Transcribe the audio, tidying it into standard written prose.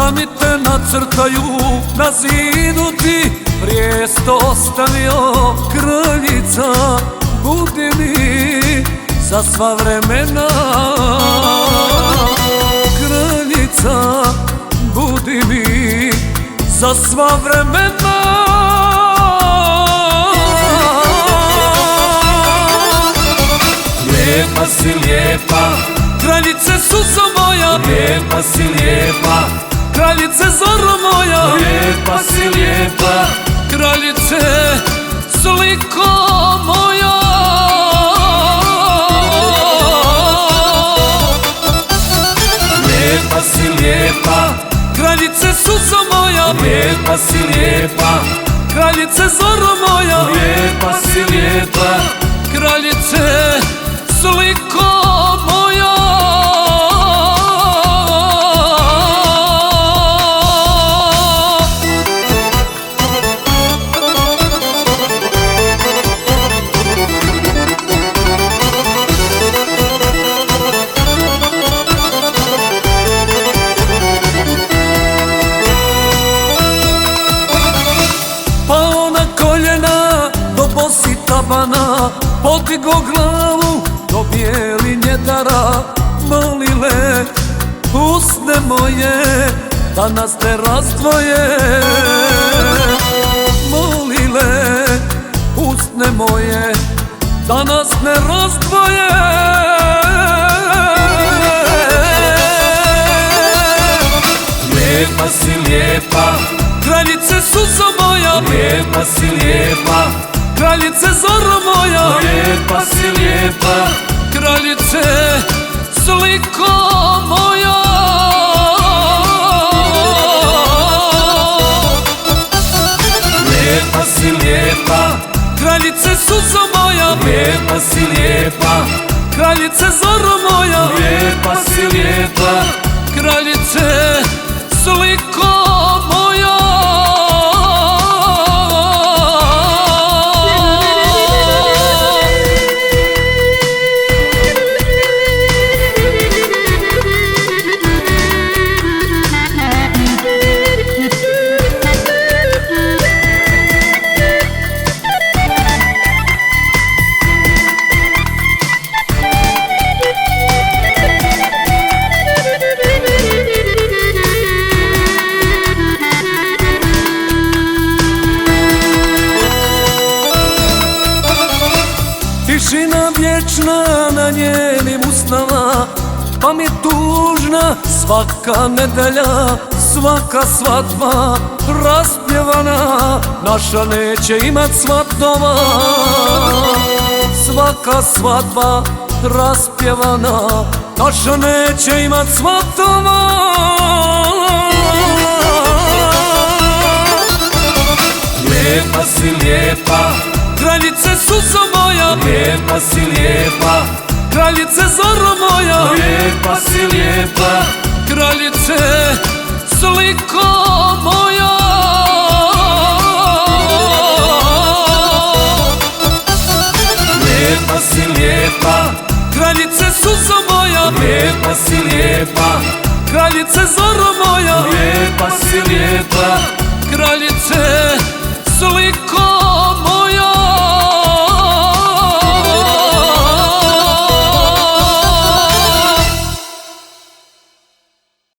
da mi te nacrtaju na zidu ti prijesto ostavio. Kraljica, budi mi za sva vremena. Kraljica, budi mi za sva vremena. Lijepa si lijepa, kraljice suzo moja. Lijepa si lijepa, kraljice zoro moja. Lijepa si lijepa, kraljice sliko moja. Lijepa si lijepa, kraljice suzo moja. Lijepa si lijepa, kraljice zoro moja. Lijepa si lijepa, kraljice sliko moja. Pao na koljena do bosi tabana, podigo glavu do bijeli njedara. Molile usne moje da nas ne razdvoje. Molile usne moje da nas ne razdvoje. Lijepa si lijepa, kraljice suzo moja. Lijepa si lijepa, kraljice zoro moja. Lijepa si lijepa, kraljice sliko moja. Lijepa si lijepa, kraljice suzo moja. Lijepa si lijepa, kraljice zoro moja. Lijepa si lijepa, kraljice sliko moja. Tišina vječna na njenim usnama, pa mi tužna svaka nedelja. Svaka svadba raspjevana, naša neće imat svatova. Svaka svadba raspjevana, naša neće imat svatova. Lijepa si lijepa, kraljice suzo moja. Lijepa si lijepa, kraljice zoro moja. Lijepa si lijepa, kraljice sliko moja. Lijepa si lijepa, kraljice suzo moja. Lijepa si lijepa, kraljice zoro moja. Lijepa si lijepa,